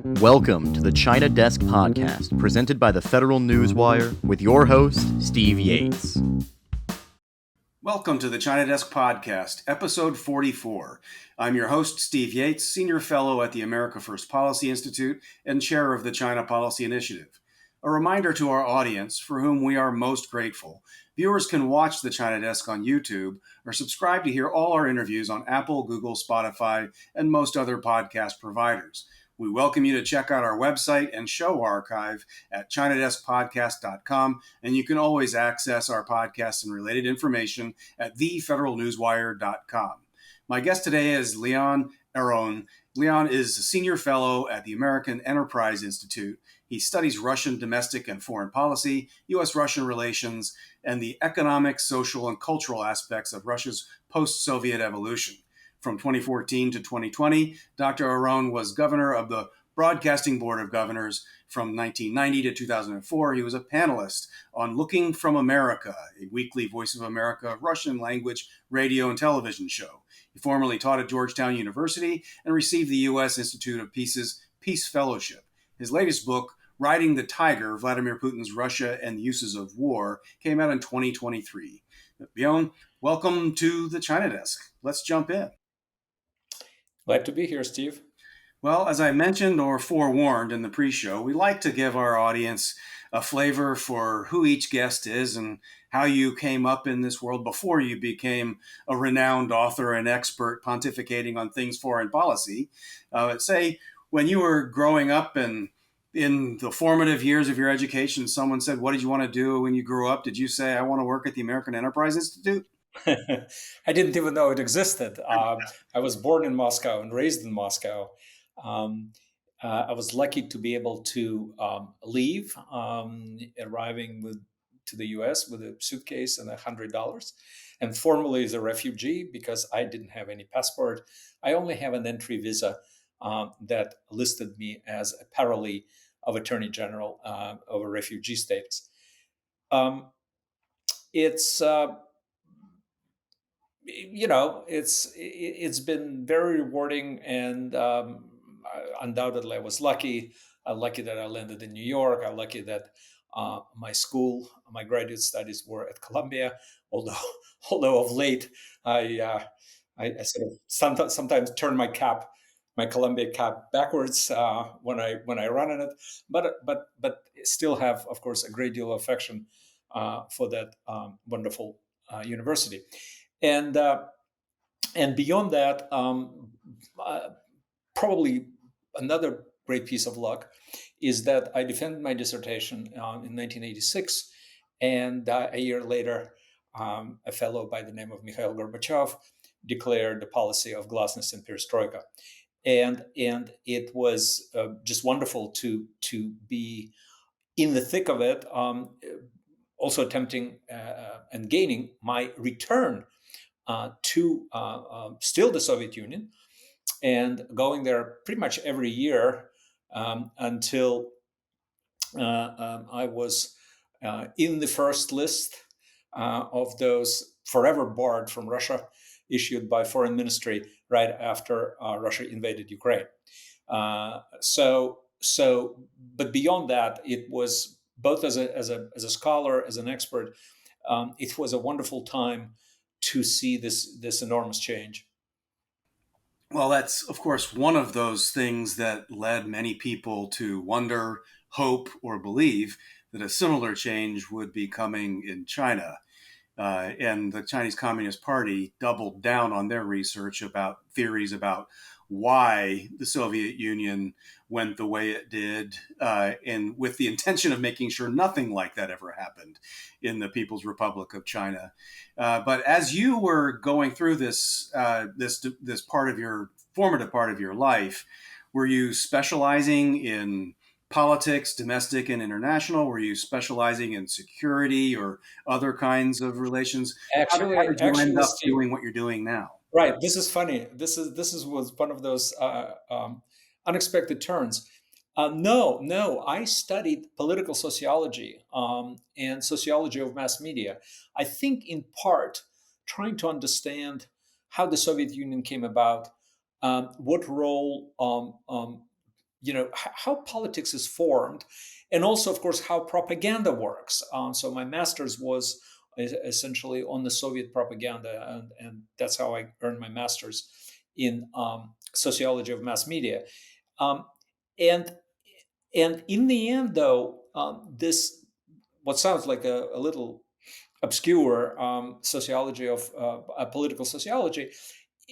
Welcome to the China Desk Podcast, presented by the Federal Newswire, with your host, Steve Yates. Welcome to the China Desk Podcast, episode 44. I'm your host, Steve Yates, Senior Fellow at the America First Policy Institute and Chair of the China Policy Initiative. A reminder to our audience, for whom we are most grateful, viewers can watch the China Desk on YouTube or subscribe to hear all our interviews on Apple, Google, Spotify, and most other podcast providers. We welcome you to check out our website and show archive at ChinaDeskPodcast.com, and you can always access our podcasts and related information at thefederalnewswire.com. My guest today is Aron. Aron is a senior fellow at the American Enterprise Institute. He studies Russian domestic and foreign policy, U.S.-Russian relations, and the economic, social, and cultural aspects of Russia's post-Soviet evolution. From 2014 to 2020, Dr. Aron was governor of the Broadcasting Board of Governors. From 1990 to 2004, he was a panelist on Looking from America, a weekly Voice of America Russian language radio and television show. He formerly taught at Georgetown University and received the U.S. Institute of Peace's Peace Fellowship. His latest book, Riding the Tiger, Vladimir Putin's Russia and the Uses of War, came out in 2023. Aron, welcome to the China Desk. Let's jump in. Glad to be here, Steve. Well, as I mentioned or forewarned in the pre-show, we like to give our audience a flavor for who each guest is and how you came up in this world before you became a renowned author and expert pontificating on things foreign policy. Say, when you were growing up and in the formative years of your education, someone said, "What did you want to do when you grew up?" Did you say, "I want to work at the American Enterprise Institute"? I didn't even know it existed. I was born in Moscow and raised in Moscow. I was lucky to be able to leave, arriving to the U.S. with a suitcase and $100, and formally as a refugee because I didn't have any passport. I only have an entry visa that listed me as a paralee of Attorney General of a refugee status. It's been very rewarding, and undoubtedly I was lucky. I'm lucky that I landed in New York. I'm lucky that my graduate studies were at Columbia. Although of late I sort of sometimes turn my Columbia cap backwards when I run in it, but still have, of course, a great deal of affection for that wonderful university. And beyond that, probably another great piece of luck is that I defended my dissertation in 1986, and a year later, a fellow by the name of Mikhail Gorbachev declared the policy of glasnost and perestroika, and it was just wonderful to be in the thick of it, also attempting and gaining my return to still the Soviet Union, and going there pretty much every year until I was in the first list of those forever barred from Russia, issued by Foreign Ministry right after Russia invaded Ukraine. But beyond that, it was both as a scholar, as an expert. It was a wonderful time to see this enormous change. Well, that's, of course, one of those things that led many people to wonder, hope, or believe that a similar change would be coming in China. And the Chinese Communist Party doubled down on their research about theories about why the Soviet Union went the way it did, and with the intention of making sure nothing like that ever happened in the People's Republic of China. But as you were going through this part of your formative part of your life, were you specializing in politics, domestic and international? Were you specializing in security or other kinds of relations? How did you end up doing what you're doing now? Right. This is funny. This was one of those unexpected turns. No. I studied political sociology and sociology of mass media. I think in part trying to understand how the Soviet Union came about, what role how politics is formed, and also, of course, how propaganda works. So my master's was essentially on the Soviet propaganda, and that's how I earned my master's in sociology of mass media. Um, and and in the end, though, this what sounds like a little obscure sociology of political sociology,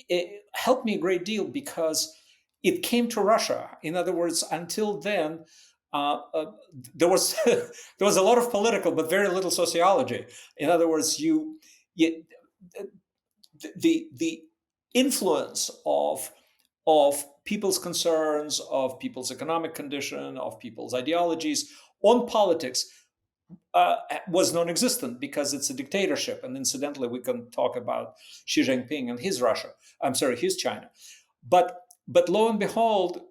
it helped me a great deal because it came to Russia. In other words, until then, uh, uh, there was there was a lot of political, but very little sociology. In other words, you the influence of people's concerns, of people's economic condition, of people's ideologies on politics was non-existent because it's a dictatorship. And incidentally, we can talk about Xi Jinping and his Russia. I'm sorry, his China. But lo and behold,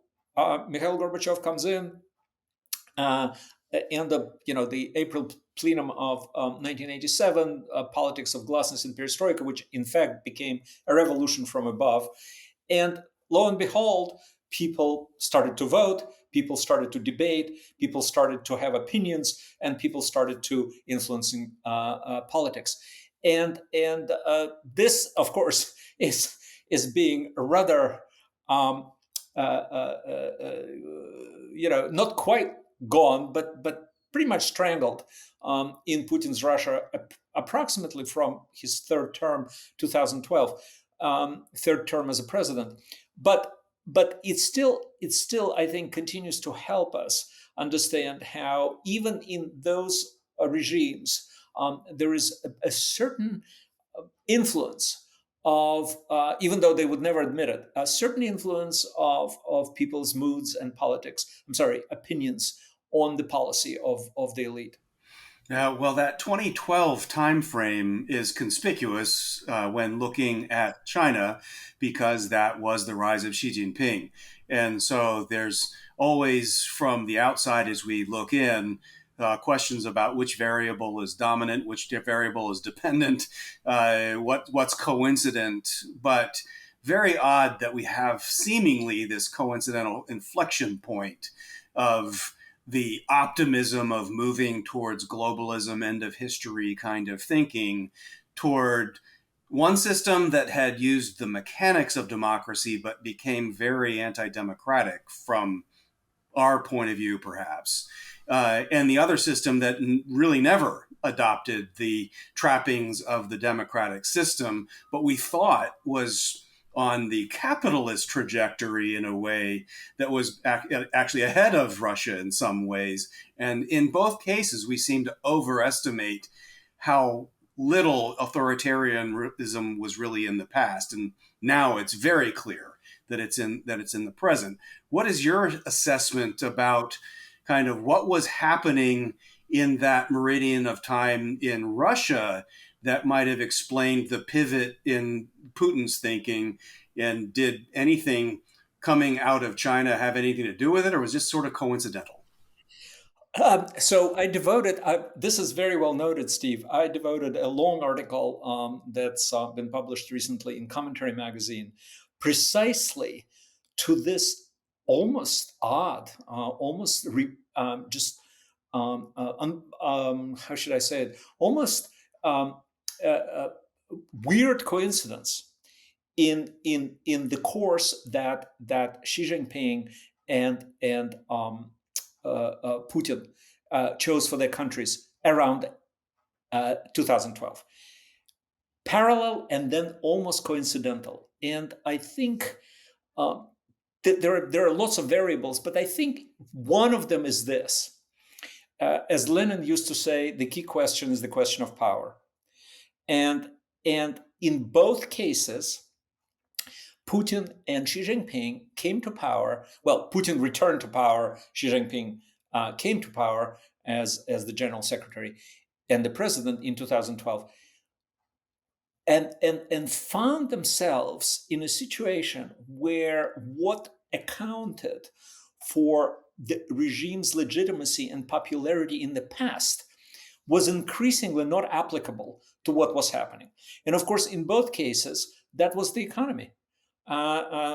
Mikhail Gorbachev comes in, uh, and the April plenum of 1987, politics of glasnost and perestroika, which in fact became a revolution from above. And lo and behold, people started to vote, people started to debate, people started to have opinions, and people started to influencing politics. And this, of course, is being rather not quite gone, but pretty much strangled in Putin's Russia, approximately from his third term, 2012, third term as a president. But it still, I think, continues to help us understand how even in those regimes there is a certain influence of, even though they would never admit it, a certain influence of people's moods and opinions on the policy of the elite. Well, that 2012 timeframe is conspicuous when looking at China because that was the rise of Xi Jinping. And so there's always, from the outside as we look in, questions about which variable is dominant, which variable is dependent, what's coincident. But very odd that we have seemingly this coincidental inflection point of the optimism of moving towards globalism, end of history kind of thinking, toward one system that had used the mechanics of democracy but became very anti-democratic from our point of view, perhaps. And the other system that really never adopted the trappings of the democratic system, but we thought was on the capitalist trajectory in a way that was actually ahead of Russia in some ways. And in both cases, we seem to overestimate how little authoritarianism was really in the past. And now it's very clear that it's in the present. What is your assessment about kind of what was happening in that meridian of time in Russia that might have explained the pivot in Putin's thinking? And did anything coming out of China have anything to do with it, or was this sort of coincidental? So I devoted, this is very well noted, Steve. I devoted a long article that's been published recently in Commentary Magazine precisely to this almost odd, almost how should I say it? Almost weird coincidence in the course that Xi Jinping and Putin chose for their countries around 2012. Parallel and then almost coincidental. And I think there are lots of variables, but I think one of them is this. As Lenin used to say, the key question is the question of power. And in both cases, Putin and Xi Jinping came to power. Well, Putin returned to power. Xi Jinping came to power as the general secretary and the president in 2012, and found themselves in a situation where what accounted for the regime's legitimacy and popularity in the past was increasingly not applicable to what was happening. And of course, in both cases, that was the economy. Putin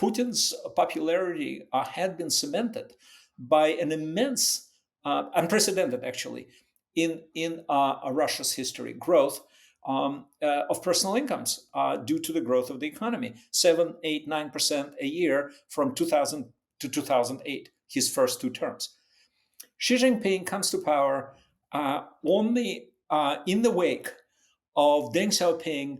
Putin's popularity had been cemented by an immense, unprecedented actually, in Russia's history, growth of personal incomes due to the growth of the economy, 7, 8, 9% a year from 2000 to 2008, his first two terms. Xi Jinping comes to power in the wake of Deng Xiaoping,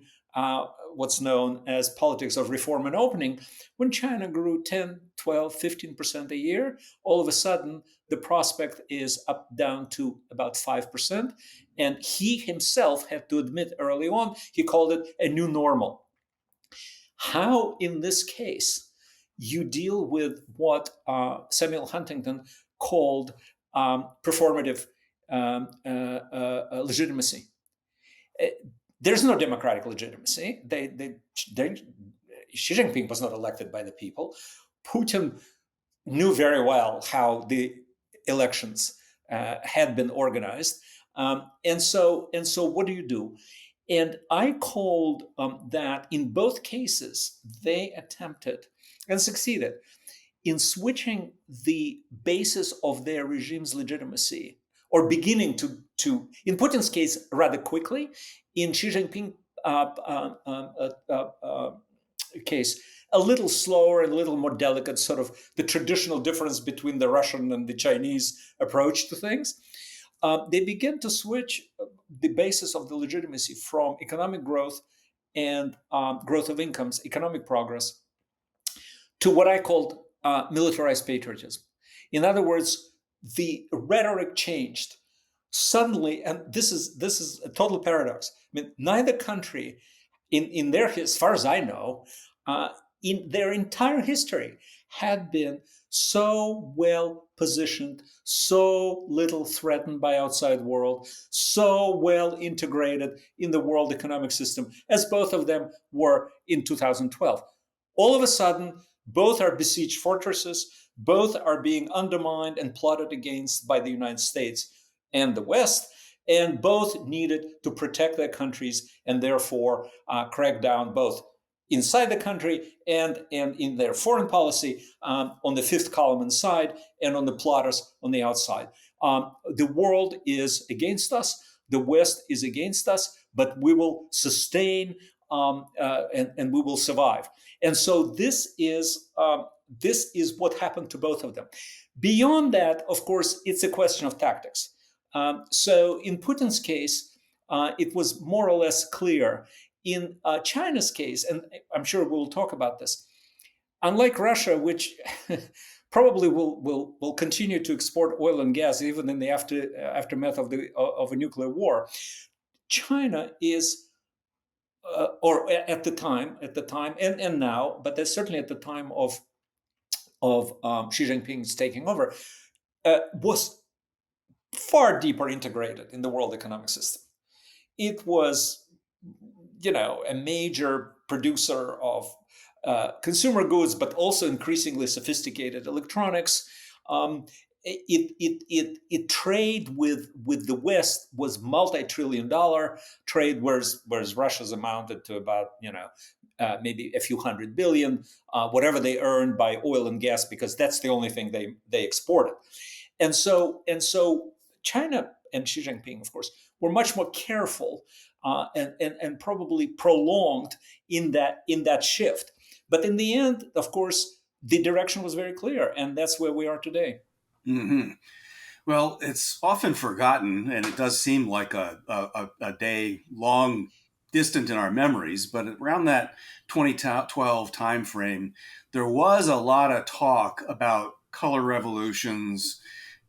what's known as politics of reform and opening. When China grew 10, 12, 15% a year, all of a sudden the prospect is down to about 5%. And he himself had to admit early on, he called it a new normal. How, in this case, you deal with what Samuel Huntington called performative legitimacy. There's no democratic legitimacy. Xi Jinping was not elected by the people. Putin knew very well how the elections had been organized, and so what do you do? And I called that in both cases they attempted and succeeded in switching the basis of their regime's legitimacy, or beginning to in Putin's case rather quickly, in Xi Jinping case a little slower and a little more delicate, sort of the traditional difference between the Russian and the Chinese approach to things. They began to switch the basis of the legitimacy from economic growth and growth of incomes, economic progress, to what I called militarized patriotism. In other words, the rhetoric changed suddenly, and this is a total paradox. I mean, neither country, in their, as far as I know, in their entire history, had been so well positioned, so little threatened by outside world, so well integrated in the world economic system as both of them were in 2012. All of a sudden, both are besieged fortresses, both are being undermined and plotted against by the United States and the West, and both needed to protect their countries and therefore crack down both inside the country and in their foreign policy on the fifth column inside and on the plotters on the outside. The world is against us, the West is against us, but we will sustain and we will survive. And so this is what happened to both of them. Beyond that, of course, it's a question of tactics. So in Putin's case, it was more or less clear. In China's case, and I'm sure we'll talk about this, unlike Russia, which probably will continue to export oil and gas even in the aftermath of a nuclear war, China is, or at the time, and now, but that's certainly at the time of Xi Jinping's taking over, was far deeper integrated in the world economic system. It was, a major producer of consumer goods, but also increasingly sophisticated electronics. It trade with the West was multi-trillion-dollar trade, whereas Russia's amounted to about maybe a few $100 billion, whatever they earned by oil and gas, because that's the only thing they exported. And so China and Xi Jinping, of course, were much more careful and probably prolonged in that shift. But in the end, of course, the direction was very clear, and that's where we are today. Mm-hmm. Well, it's often forgotten, and it does seem like a day long, distant in our memories. But around that 2012 timeframe, there was a lot of talk about color revolutions.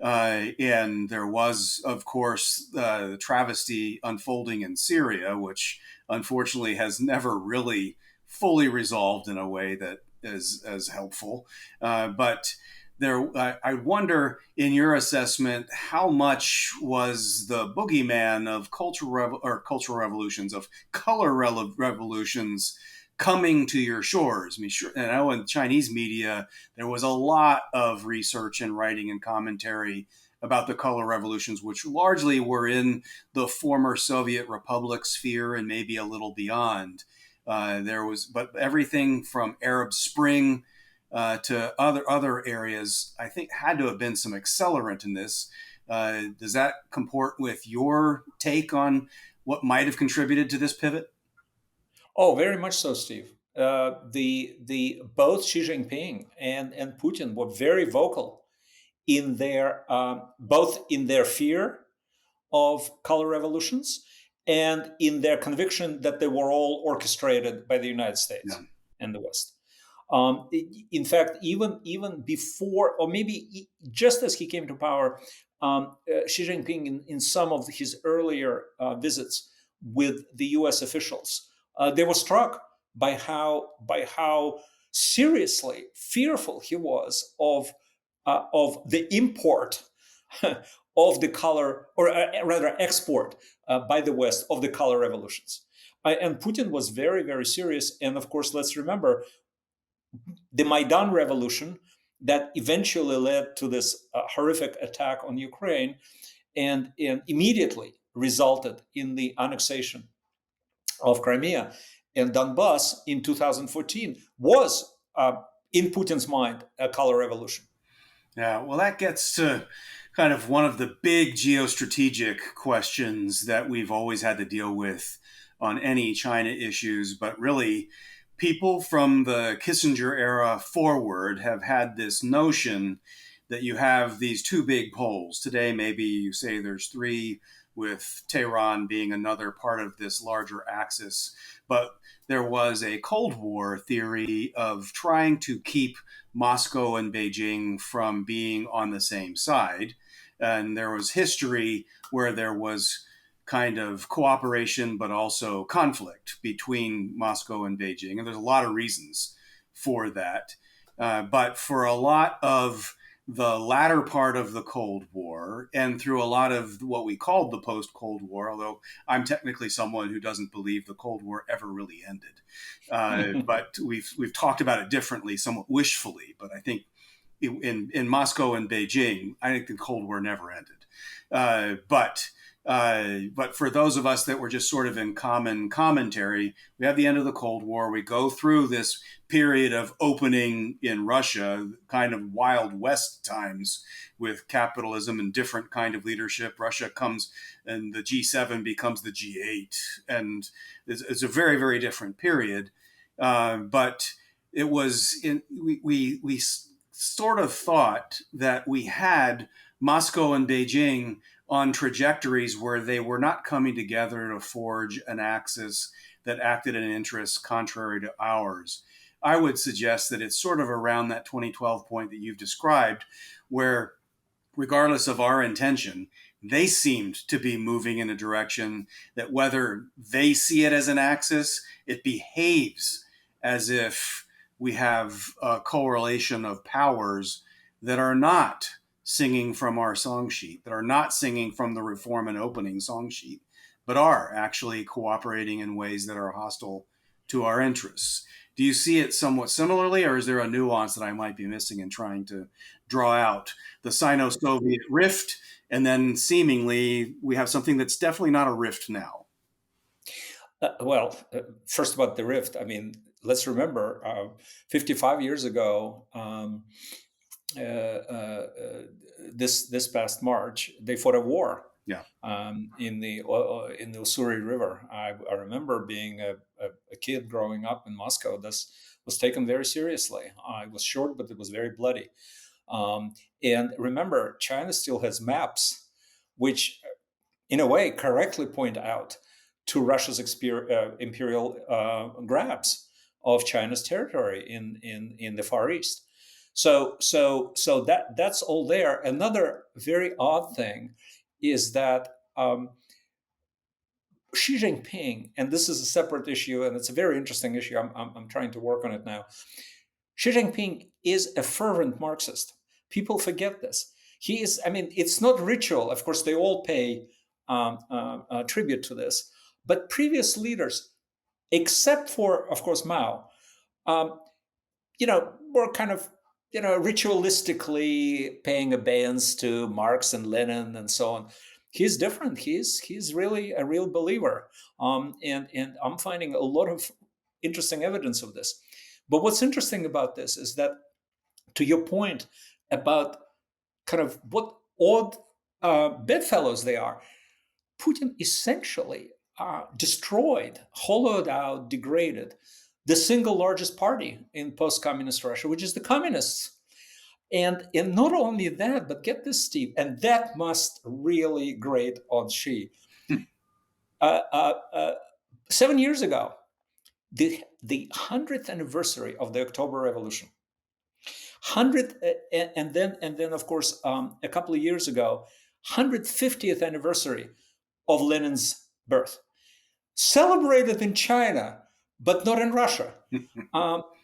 And there was, of course, the travesty unfolding in Syria, which unfortunately has never really fully resolved in a way that is as helpful. But I wonder, in your assessment, how much was the boogeyman of cultural revolutions, of color revolutions, coming to your shores? I mean, sure, I know in Chinese media, there was a lot of research and writing and commentary about the color revolutions, which largely were in the former Soviet Republic sphere and maybe a little beyond. But everything from Arab Spring to other areas, I think had to have been some accelerant in this. Does that comport with your take on what might have contributed to this pivot? Oh, very much so, Steve. The both Xi Jinping and Putin were very vocal in their both in their fear of color revolutions and in their conviction that they were all orchestrated by the United Yeah. States and the West. In fact, even before, or maybe just as he came to power, Xi Jinping, in some of his earlier visits with the U.S. officials, they were struck by how seriously fearful he was of the import of the color, or rather export by the West of the color revolutions. And Putin was very, very serious. And of course, let's remember the Maidan revolution that eventually led to this horrific attack on Ukraine and immediately resulted in the annexation of Crimea and Donbass in 2014 was, in Putin's mind, a color revolution. Yeah, well, that gets to kind of one of the big geostrategic questions that we've always had to deal with on any China issues. But really, people from the Kissinger era forward have had this notion that you have these two big poles. Today, maybe you say there's three, with Tehran being another part of this larger axis. But there was a Cold War theory of trying to keep Moscow and Beijing from being on the same side. And there was history where there was kind of cooperation, but also conflict between Moscow and Beijing. And there's a lot of reasons for that. But for a lot of the latter part of the Cold War and through a lot of what we called the post-Cold War, although I'm technically someone who doesn't believe the Cold War ever really ended. But we've talked about it differently, somewhat wishfully. But I think in Moscow and Beijing, I think the Cold War never ended. But for those of us that were just sort of in common commentary, we have the end of the Cold War. We go through this period of opening in Russia, kind of Wild West times with capitalism and different kind of leadership. Russia comes and the G7 becomes the G8. And it's a very, very different period. But it was, we sort of thought that we had Moscow and Beijing on trajectories where they were not coming together to forge an axis that acted in interests contrary to ours. I would suggest that it's sort of around that 2012 point that you've described, where regardless of our intention, they seemed to be moving in a direction that whether they see it as an axis, it behaves as if we have a correlation of powers that are not singing from our song sheet, that are not singing from the reform and opening song sheet, but are actually cooperating in ways that are hostile to our interests. Do you see it somewhat similarly, or is there a nuance that I might be missing in trying to draw out the Sino-Soviet rift, and then seemingly we have something that's definitely not a rift now? First about the rift, I mean, let's remember 55 years ago, this past March, they fought a war. Yeah. In the Ussuri River. I remember being a kid growing up in Moscow. This was taken very seriously. It was short, but it was very bloody. And remember, China still has maps, which, in a way, correctly point out to Russia's imperial grabs of China's territory in the Far East. So that's all there. Another very odd thing is that Xi Jinping, and this is a separate issue, and it's a very interesting issue. I'm trying to work on it now. Xi Jinping is a fervent Marxist. People forget this. He is. I mean, it's not ritual. Of course, they all pay tribute to this, but previous leaders, except for, of course, Mao, were kind of ritualistically paying abeyance to Marx and Lenin and so on. He's different. He's really a real believer, and I'm finding a lot of interesting evidence of this. But what's interesting about this is that to your point about kind of what odd bedfellows they are, Putin essentially destroyed, hollowed out, degraded the single largest party in post-communist Russia, which is the communists. And not only that, but get this, Steve, and that must really grate on Xi. 7 years ago, the 100th anniversary of the October Revolution, 100th, and then of course a couple of years ago, 150th anniversary of Lenin's birth, celebrated in China, but not in Russia.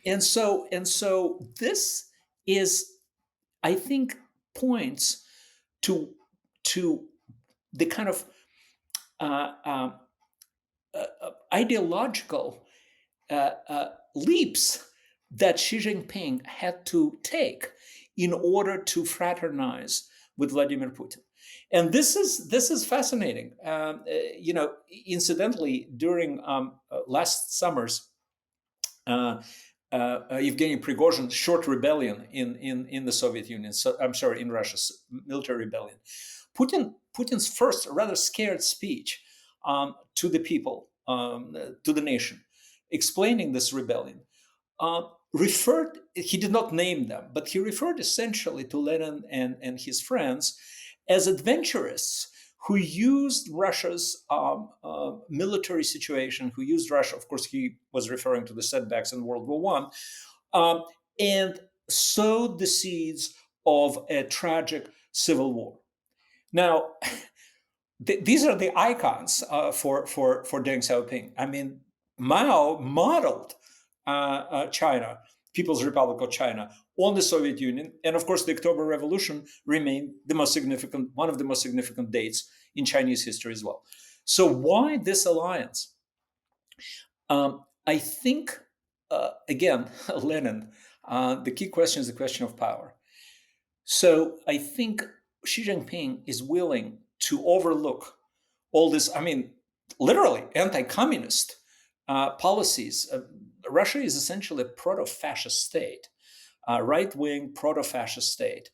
And so this is, I think, points to the kind of ideological leaps that Xi Jinping had to take in order to fraternize with Vladimir Putin. And this is fascinating. Incidentally, during last summer's Yevgeny Prigozhin's short rebellion in the Soviet Union, in Russia's military rebellion, Putin's first rather scared speech to the people, to the nation, explaining this rebellion, he did not name them, but he referred essentially to Lenin and his friends as adventurers who used Russia's military situation, who used Russia, of course, he was referring to the setbacks in World War I, and sowed the seeds of a tragic civil war. Now, these are the icons for Deng Xiaoping. I mean, Mao modeled China, People's Republic of China, on the Soviet Union, and of course, the October Revolution remained one of the most significant dates in Chinese history as well. So, why this alliance? I think, again, Lenin. The key question is the question of power. So, I think Xi Jinping is willing to overlook all this. I mean, literally anti-communist policies. Russia is essentially a proto-fascist state, right-wing proto-fascist state.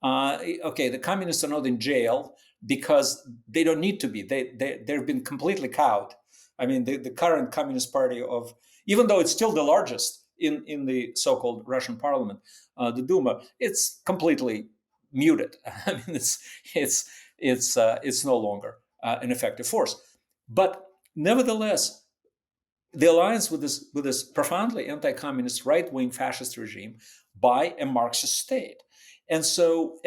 The communists are not in jail because they don't need to be. They've been completely cowed. I mean, the current Communist Party even though it's still the largest in the so-called Russian parliament, the Duma, it's completely muted. I mean, it's no longer an effective force. But nevertheless, the alliance with this profoundly anti-communist right-wing fascist regime by a Marxist state. And so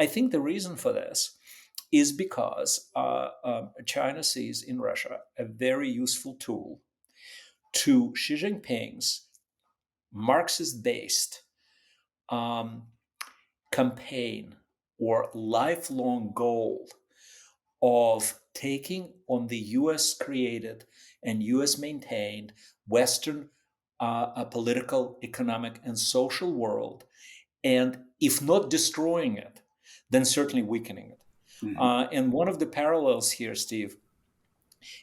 I think the reason for this is because China sees in Russia a very useful tool to Xi Jinping's Marxist-based campaign or lifelong goal of taking on the US-created and US-maintained Western political, economic, and social world, and if not destroying it, then certainly weakening it. Mm-hmm. And one of the parallels here, Steve,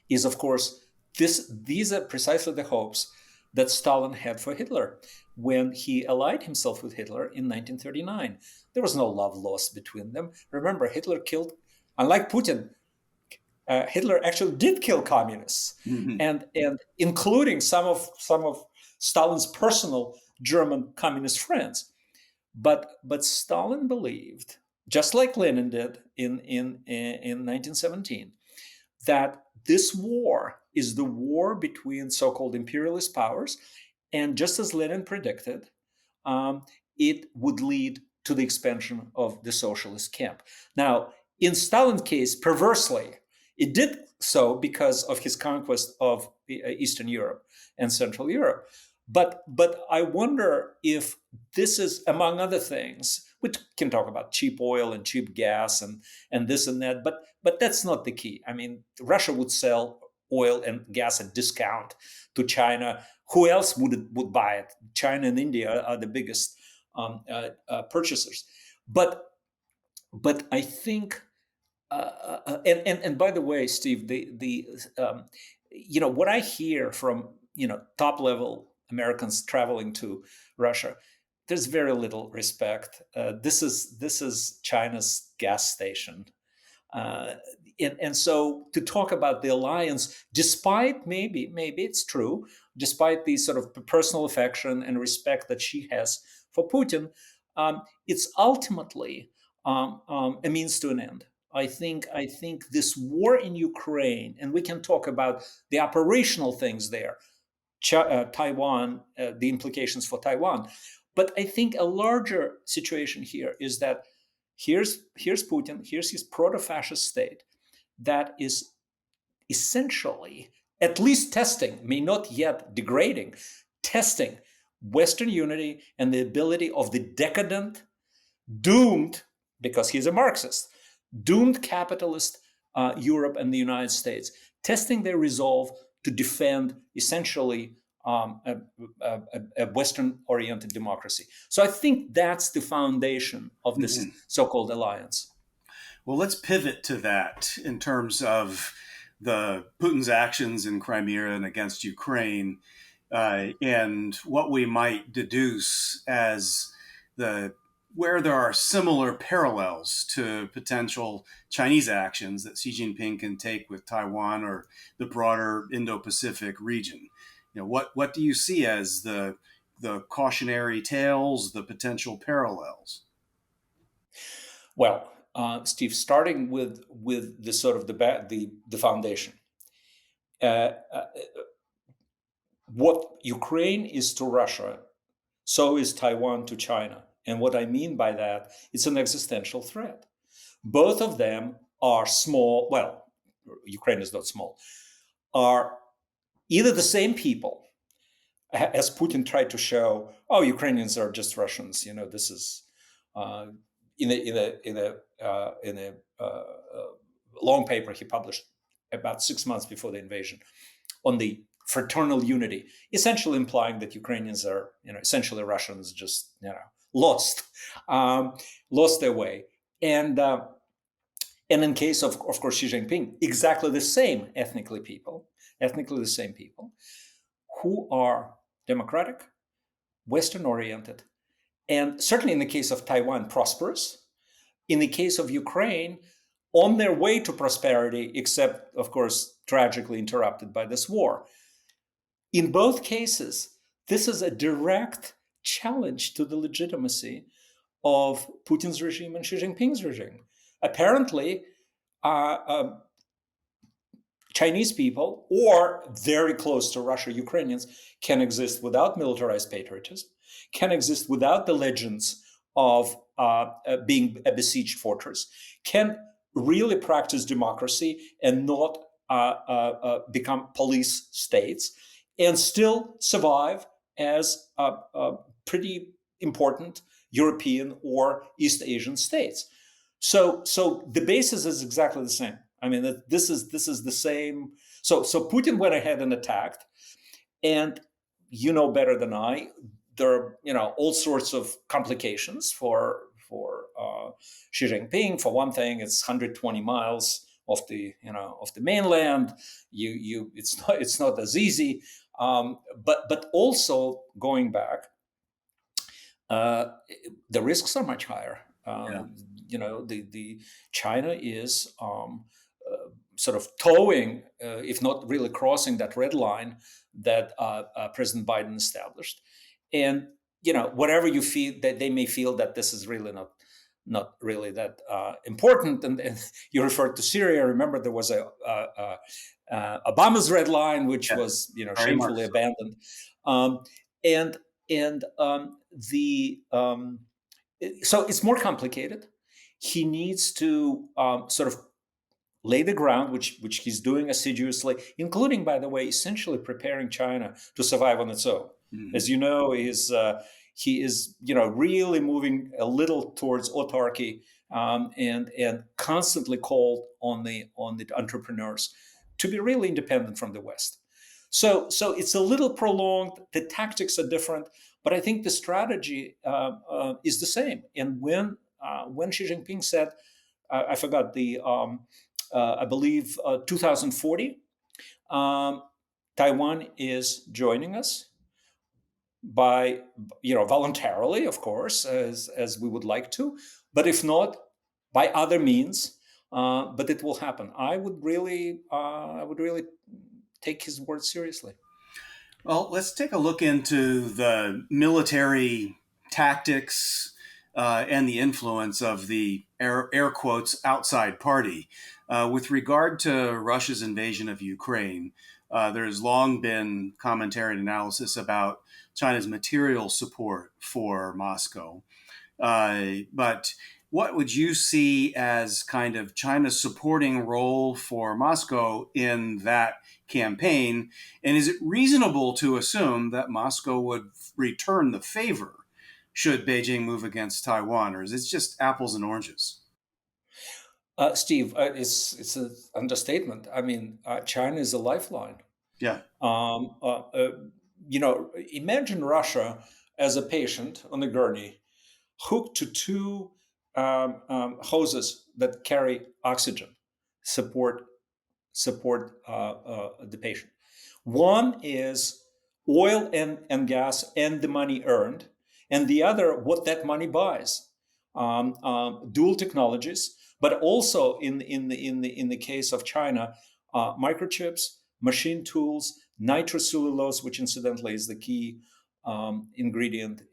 is, of course, these are precisely the hopes that Stalin had for Hitler when he allied himself with Hitler in 1939. There was no love lost between them. Remember, Hitler killed, unlike Putin, Hitler actually did kill communists, mm-hmm. and including some of Stalin's personal German communist friends. But Stalin believed, just like Lenin did in 1917, that this war is the war between so-called imperialist powers, and just as Lenin predicted, it would lead to the expansion of the socialist camp. Now, in Stalin's case, perversely, it did so because of his conquest of Eastern Europe and Central Europe. But I wonder if this is, among other things, we can talk about cheap oil and cheap gas and this and that, but that's not the key. I mean, Russia would sell oil and gas at discount to China. Who else would buy it? China and India are the biggest purchasers. But I think, and by the way, Steve, what I hear from top level Americans traveling to Russia, there's very little respect. This is China's gas station. Uh, and so to talk about the alliance, despite maybe it's true, despite the sort of personal affection and respect that she has for Putin, it's ultimately a means to an end. I think this war in Ukraine, and we can talk about the operational things there, Taiwan, the implications for Taiwan. But I think a larger situation here is that here's Putin, here's his proto-fascist state that is essentially at least testing, may not yet degrading, testing Western unity and the ability of the decadent, doomed, because he's a Marxist, doomed capitalist Europe and the United States, testing their resolve to defend essentially a Western-oriented democracy. So I think that's the foundation of this so-called alliance. Well, let's pivot to that in terms of the Putin's actions in Crimea and against Ukraine, and what we might deduce as where there are similar parallels to potential Chinese actions that Xi Jinping can take with Taiwan or the broader Indo-Pacific region. What do you see as the cautionary tales, the potential parallels? Well, Steve, starting with the sort of the foundation, what Ukraine is to Russia, so is Taiwan to China. And what I mean by that, it's an existential threat. Both of them are small. Well, Ukraine is not small. Are either the same people, as Putin tried to show. Oh, Ukrainians are just Russians. This is in a long paper he published about 6 months before the invasion on the fraternal unity, essentially implying that Ukrainians are, essentially Russians, just lost their way. And in case of course, Xi Jinping, exactly the same ethnically the same people who are democratic, Western-oriented, and certainly in the case of Taiwan, prosperous. In the case of Ukraine, on their way to prosperity, except, of course, tragically interrupted by this war. In both cases, this is a direct challenge to the legitimacy of Putin's regime and Xi Jinping's regime. Apparently, Chinese people, or very close to Russia, Ukrainians, can exist without militarized patriotism, can exist without the legends of being a besieged fortress, can really practice democracy and not become police states, and still survive as pretty important European or East Asian states. So the basis is exactly the same. I mean, this is the same. So Putin went ahead and attacked, and better than I, there are all sorts of complications for Xi Jinping. For one thing, it's 120 miles off the mainland. It's not as easy. But also going back, the risks are much higher. The China is sort of towing, if not really crossing that red line that President Biden established. And whatever you feel, that they may feel that this is really not really that important. And you referred to Syria. Remember, there was Obama's red line, which was shamefully abandoned. So it's more complicated. He needs to sort of lay the ground, which he's doing assiduously, including, by the way, essentially preparing China to survive on its own. Mm-hmm. As you know, he is really moving a little towards autarky, and constantly called on the entrepreneurs to be really independent from the West. So it's a little prolonged. The tactics are different, but I think the strategy is the same. And when Xi Jinping said, I forgot I believe 2040, Taiwan is joining us. by, voluntarily, of course, as we would like to, but if not, by other means. But it will happen. I would really take his word seriously. Well, let's take a look into the military tactics and the influence of the air quotes outside party. With regard to Russia's invasion of Ukraine, there's long been commentary and analysis about China's material support for Moscow. But what would you see as kind of China's supporting role for Moscow in that campaign? And is it reasonable to assume that Moscow would return the favor should Beijing move against Taiwan, or is it just apples and oranges? Steve, it's an understatement. I mean, China is a lifeline. Yeah. Imagine Russia as a patient on a gurney, hooked to two hoses that carry oxygen, support the patient. One is oil and gas and the money earned, and the other what that money buys. Dual technologies, but also in the case of China, microchips, machine tools, nitrocellulose, which incidentally is the key ingredient,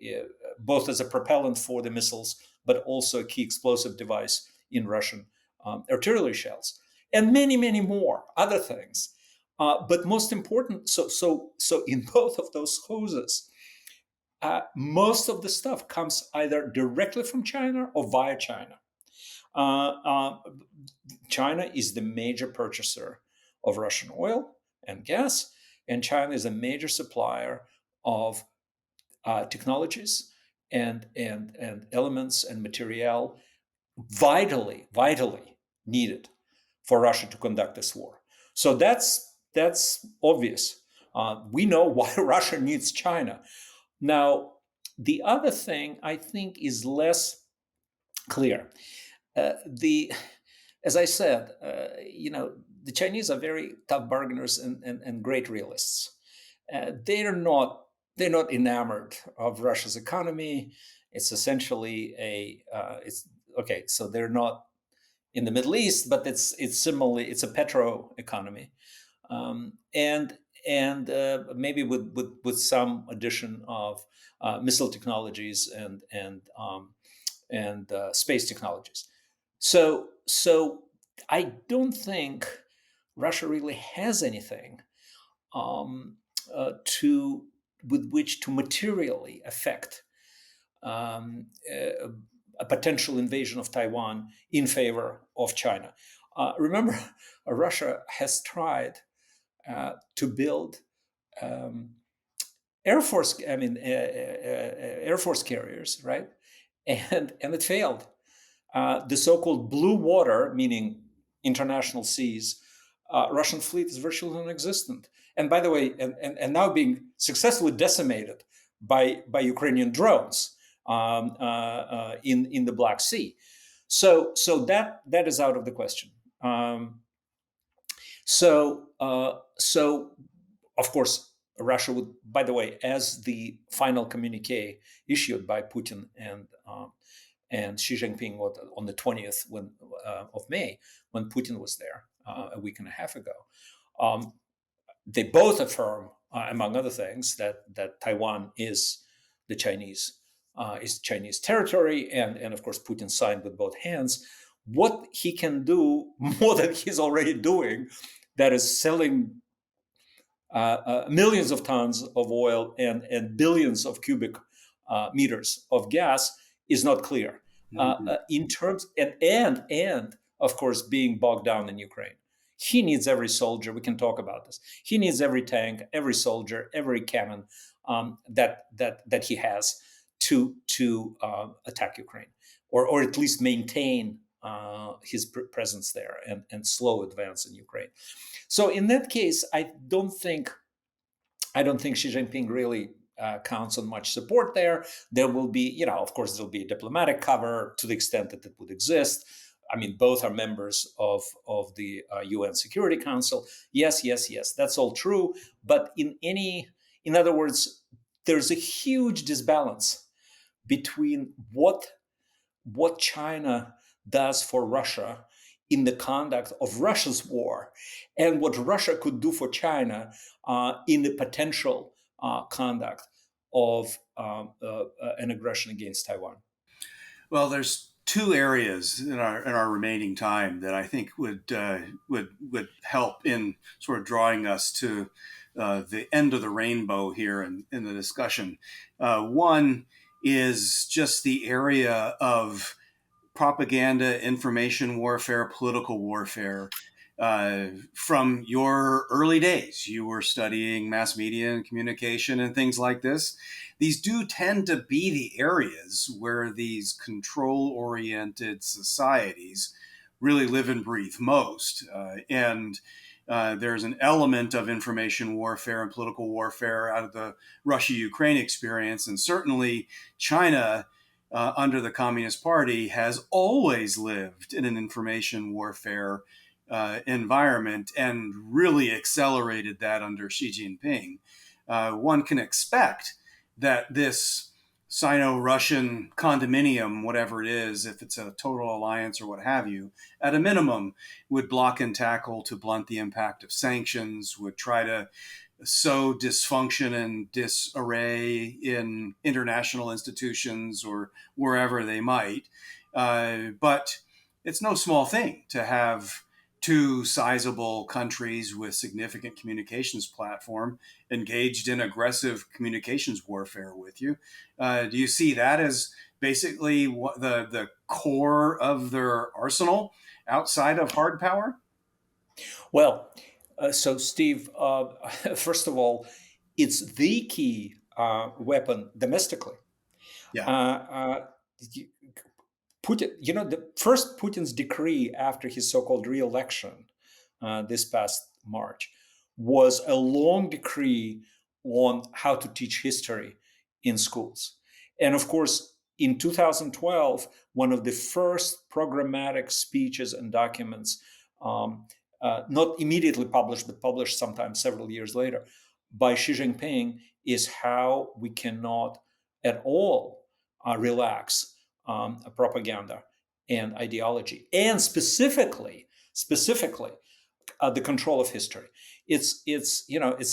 both as a propellant for the missiles, but also a key explosive device in Russian artillery shells, and many, many more other things. But most important, so in both of those hoses, most of the stuff comes either directly from China or via China. China is the major purchaser of Russian oil and gas, and China is a major supplier of technologies and elements and material vitally needed for Russia to conduct this war. So that's obvious. We know why Russia needs China. Now, the other thing I think is less clear. As I said, the Chinese are very tough bargainers and great realists. They're not enamored of Russia's economy. It's essentially it's okay. So they're not in the Middle East, but it's a petro economy, and maybe with some addition of missile technologies and space technologies. So I don't think Russia really has anything with which to materially affect a potential invasion of Taiwan in favor of China. Remember, Russia has tried to build Air Force carriers, right? And it failed. The so-called blue water, meaning international seas, Russian fleet is virtually non-existent. And by the way, and now being successfully decimated by Ukrainian drones in the Black Sea. So that is out of the question. So of course, Russia would, by the way, as the final communique issued by Putin and Xi Jinping on the 20th of May, when Putin was there a week and a half ago, they both affirm, among other things, that Taiwan is Chinese territory, and of course Putin signed with both hands. What he can do more than he's already doing, that is selling millions of tons of oil and billions of cubic meters of gas, is not clear. In terms and of course being bogged down in Ukraine. He needs every soldier. We can talk about this. He needs every tank, every soldier, every cannon that he has to attack Ukraine, or at least maintain his presence there and slow advance in Ukraine. So in that case, I don't think Xi Jinping really counts on much support there. There will be, of course, there'll be a diplomatic cover to the extent that it would exist. I mean, both are members of the UN Security Council. Yes, that's all true. But in other words, there's a huge disbalance between what China does for Russia in the conduct of Russia's war and what Russia could do for China in the potential conduct of an aggression against Taiwan. Well, there's two areas in our remaining time that I think would help in sort of drawing us to the end of the rainbow here in the discussion. One is just the area of propaganda, information warfare, political warfare. From your early days, you were studying mass media and communication and things like this. These do tend to be the areas where these control-oriented societies really live and breathe most. And there's an element of information warfare and political warfare out of the Russia-Ukraine experience. And certainly China, under the Communist Party, has always lived in an information warfare environment and really accelerated that under Xi Jinping. One can expect that this Sino-Russian condominium, whatever it is, if it's a total alliance or what have you, at a minimum would block and tackle to blunt the impact of sanctions, would try to sow dysfunction and disarray in international institutions or wherever they might. But it's no small thing to have two sizable countries with significant communications platform engaged in aggressive communications warfare with you. Do you see that as basically what the core of their arsenal outside of hard power? Well, so Steve, first of all, it's the key weapon domestically. Yeah. Putin, the first Putin's decree after his so-called re-election this past March was a long decree on how to teach history in schools. And of course, in 2012, one of the first programmatic speeches and documents, not immediately published, but published sometime several years later, by Xi Jinping, is how we cannot at all relax propaganda and ideology, and specifically the control of history. It's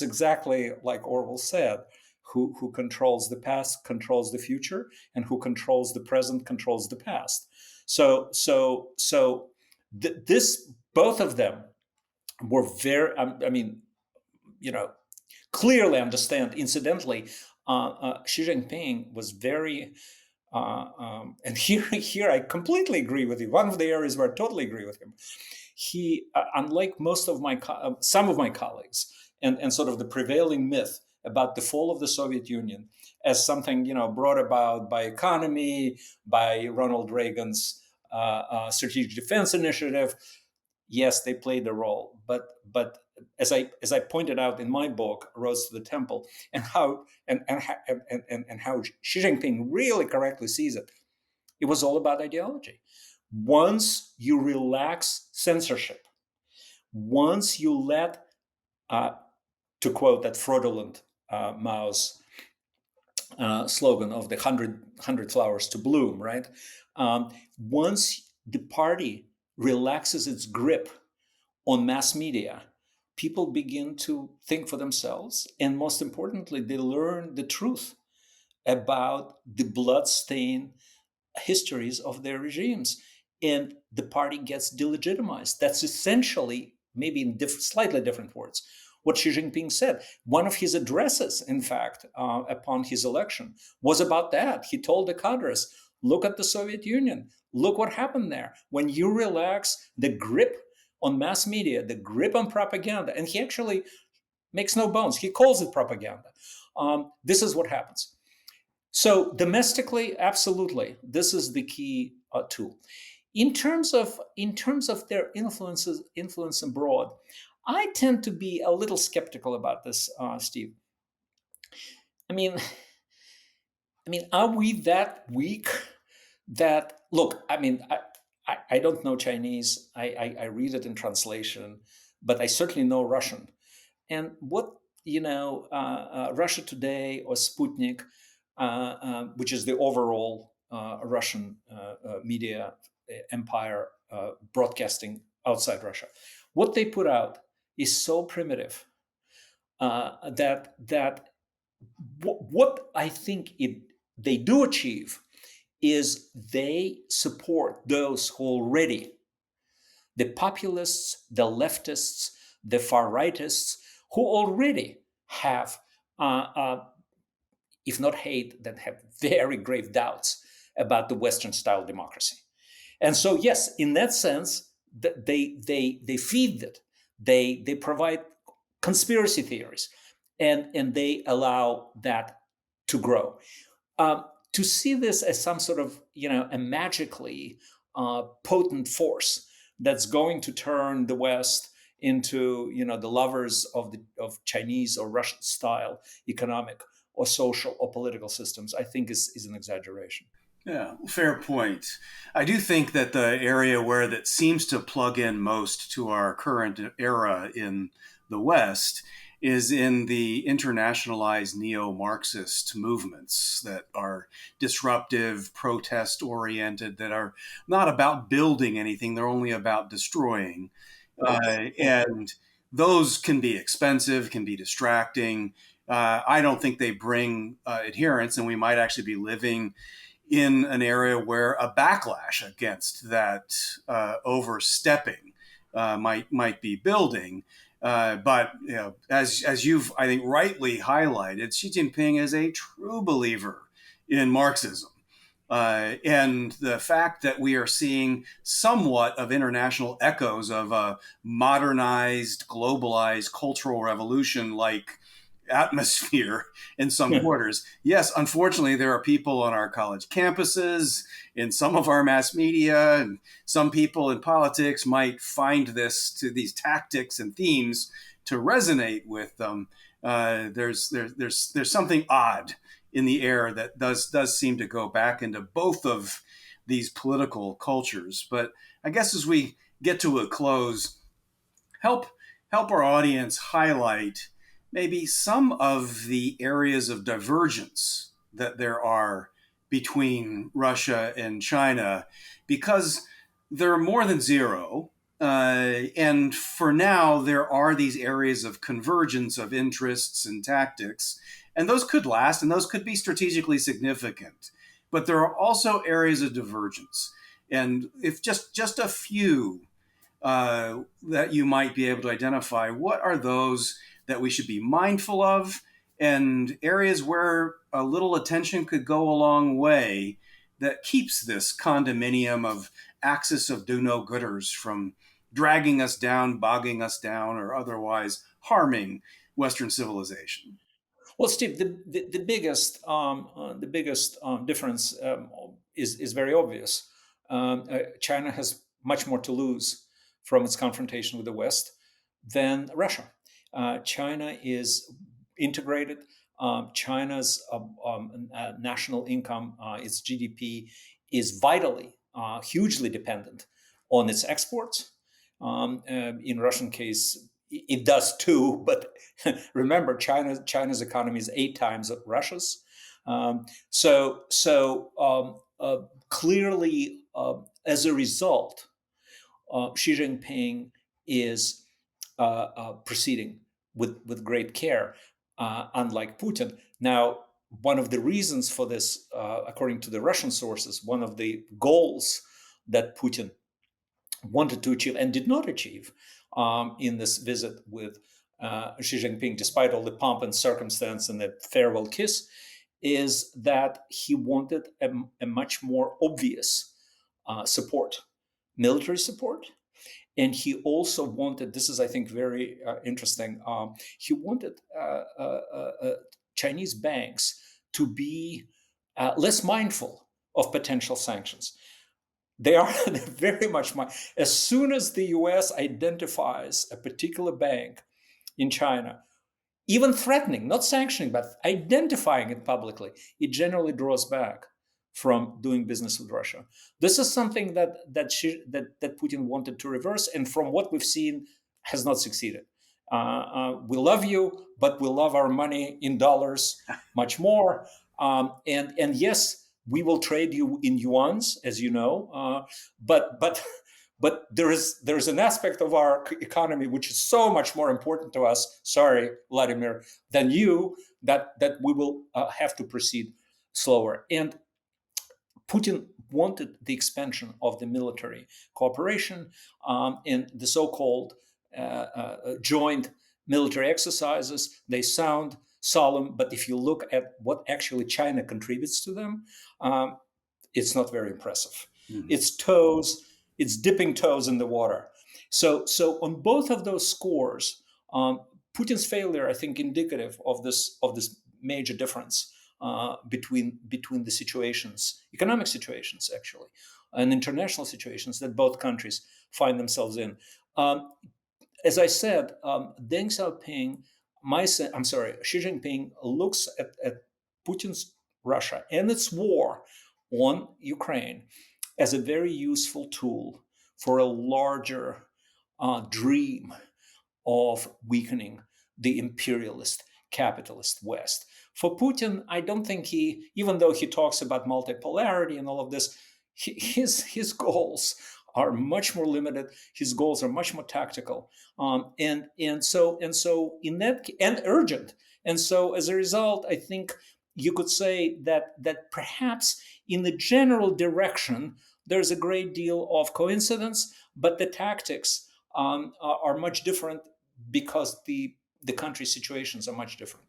exactly like Orwell said: who controls the past controls the future, and who controls the present controls the past. So this, both of them were very. Clearly understand. Incidentally, Xi Jinping was very. And here I completely agree with you. One of the areas where I totally agree with him, he, unlike some of my colleagues, and sort of the prevailing myth about the fall of the Soviet Union as something brought about by economy, by Ronald Reagan's strategic defense initiative. Yes, they played a role, but as I pointed out in my book, Roads to the Temple, and how Xi Jinping really correctly sees it, it was all about ideology. Once you relax censorship, once you let, to quote that fraudulent Mao's slogan of the 100 flowers to bloom, right? Once the party relaxes its grip on mass media, people begin to think for themselves. And most importantly, they learn the truth about the bloodstained histories of their regimes. And the party gets delegitimized. That's essentially, maybe in slightly different words, what Xi Jinping said. One of his addresses, in fact, upon his election was about that. He told the cadres, look at the Soviet Union. Look what happened there. When you relax the grip on mass media, the grip on propaganda, and he actually makes no bones. He calls it propaganda. This is what happens. So domestically, absolutely, this is the key tool. In terms of their influence abroad, I tend to be a little skeptical about this, Steve. I mean, are we that weak? That look? I don't know Chinese. I read it in translation, but I certainly know Russian. And what Russia Today or Sputnik, which is the overall Russian media empire broadcasting outside Russia, what they put out is so primitive that what I think they do achieve is they support those who already, the populists, the leftists, the far rightists, who already have, if not hate, then have very grave doubts about the Western style democracy. And so, yes, in that sense, they feed it. They provide conspiracy theories, and they allow that to grow. To see this as some sort of, a magically potent force that's going to turn the West into, the lovers of Chinese or Russian style economic or social or political systems, I think is an exaggeration. Yeah, fair point. I do think that the area where that seems to plug in most to our current era in the West is in the internationalized neo-Marxist movements that are disruptive, protest-oriented, that are not about building anything, they're only about destroying. And those can be expensive, can be distracting. I don't think they bring adherence, and we might actually be living in an area where a backlash against that overstepping might be building. But as you've, I think, rightly highlighted, Xi Jinping is a true believer in Marxism. And the fact that we are seeing somewhat of international echoes of a modernized, globalized cultural revolution like atmosphere in some quarters. Yes, unfortunately, there are people on our college campuses, in some of our mass media, and some people in politics might find these tactics and themes to resonate with them. There's something odd in the air that does seem to go back into both of these political cultures. But I guess as we get to a close, help our audience highlight maybe some of the areas of divergence that there are between Russia and China, because they're more than zero. And for now, there are these areas of convergence of interests and tactics, and those could last, and those could be strategically significant. But there are also areas of divergence. And if just a few that you might be able to identify, what are those that we should be mindful of, and areas where a little attention could go a long way that keeps this condominium of axis of do-no-gooders from dragging us down, bogging us down, or otherwise harming Western civilization? Well, Steve, the biggest difference is very obvious. China has much more to lose from its confrontation with the West than Russia. China is integrated. China's national income, its GDP, is vitally, hugely dependent on its exports. In Russian case, it does too, but remember, China's economy is 8 times Russia's. Clearly, as a result, Xi Jinping is proceeding with great care, unlike Putin. Now, one of the reasons for this, according to the Russian sources, one of the goals that Putin wanted to achieve and did not achieve in this visit with Xi Jinping, despite all the pomp and circumstance and the farewell kiss, is that he wanted a much more obvious support, military support. And he also wanted, this is, I think, very interesting, he wanted Chinese banks to be less mindful of potential sanctions. They're very much as soon as the US identifies a particular bank in China, even threatening, not sanctioning, but identifying it publicly, it generally draws back from doing business with Russia. This is something that Putin wanted to reverse, and from what we've seen, has not succeeded. We love you, but we love our money in dollars much more. And yes, we will trade you in yuans, as you know, but there's an aspect of our economy which is so much more important to us. Sorry, Vladimir, than you, that we will have to proceed slower. And Putin wanted the expansion of the military cooperation in the so-called joint military exercises. They sound solemn, but if you look at what actually China contributes to them, it's not very impressive. Mm-hmm. It's dipping toes in the water. So on both of those scores, Putin's failure, I think, indicative of this major difference between the situations, economic situations actually, and international situations that both countries find themselves in. As I said, Xi Jinping looks at Putin's Russia and its war on Ukraine as a very useful tool for a larger dream of weakening the imperialist, capitalist West. For Putin, I don't think even though he talks about multipolarity and all of this, his goals are much more limited. His goals are much more tactical, and so in that, and urgent. And so as a result, I think you could say that perhaps in the general direction there's a great deal of coincidence, but the tactics are much different because the country situations are much different.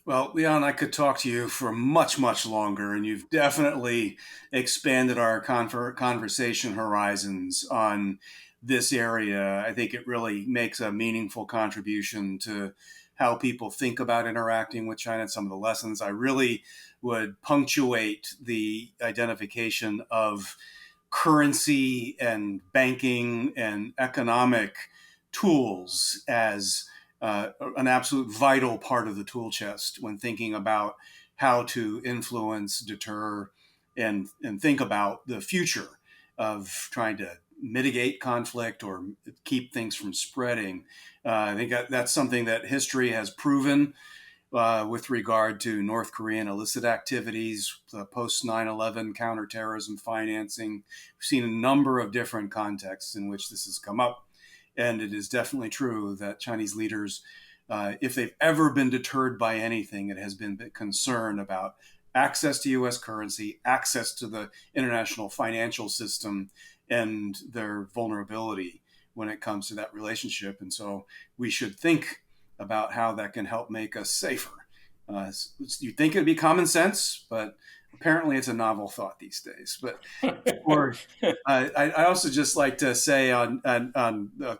Well, Leon, I could talk to you for much, much longer, and you've definitely expanded our conversation horizons on this area. I think it really makes a meaningful contribution to how people think about interacting with China and some of the lessons. I really would punctuate the identification of currency and banking and economic tools as an absolute vital part of the tool chest when thinking about how to influence, deter, and think about the future of trying to mitigate conflict or keep things from spreading. I think that's something that history has proven with regard to North Korean illicit activities, post 9/11 counterterrorism financing. We've seen a number of different contexts in which this has come up. And it is definitely true that Chinese leaders, if they've ever been deterred by anything, it has been concern about access to U.S. currency, access to the international financial system, and their vulnerability when it comes to that relationship. And so we should think about how that can help make us safer. You'd think it'd be common sense, but apparently it's a novel thought these days. But I also just like to say on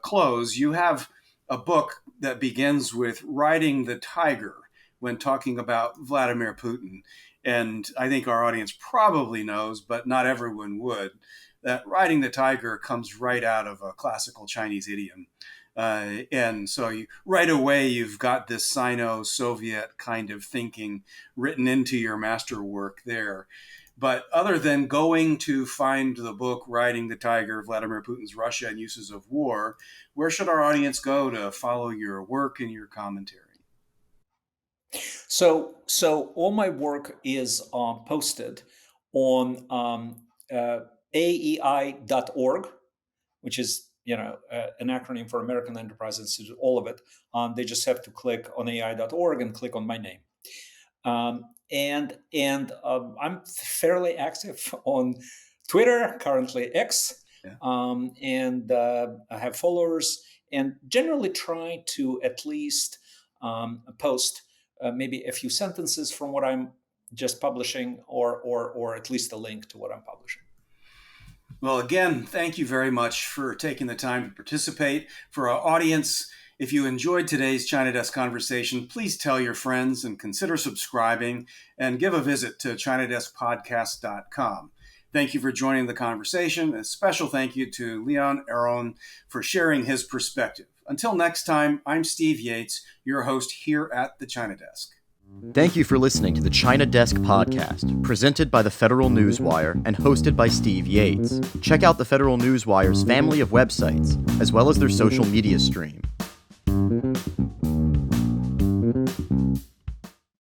close, you have a book that begins with riding the tiger when talking about Vladimir Putin. And I think our audience probably knows, but not everyone would, that riding the tiger comes right out of a classical Chinese idiom. And so right away, you've got this Sino-Soviet kind of thinking written into your masterwork there. But other than going to find the book, Riding the Tiger, Vladimir Putin's Russia and Uses of War, where should our audience go to follow your work and your commentary? So all my work is posted on AEI.org, which is an acronym for American Enterprise Institute, all of it. They just have to click on AI.org and click on my name. And I'm fairly active on Twitter, currently X, and I have followers, and generally try to at least post maybe a few sentences from what I'm just publishing, or at least a link to what I'm publishing. Well, again, thank you very much for taking the time to participate. For our audience, if you enjoyed today's China Desk conversation, please tell your friends and consider subscribing and give a visit to ChinaDeskPodcast.com. Thank you for joining the conversation. A special thank you to Leon Aron for sharing his perspective. Until next time, I'm Steve Yates, your host here at the China Desk. Thank you for listening to the China Desk Podcast, presented by the Federal Newswire and hosted by Steve Yates. Check out the Federal Newswire's family of websites, as well as their social media stream.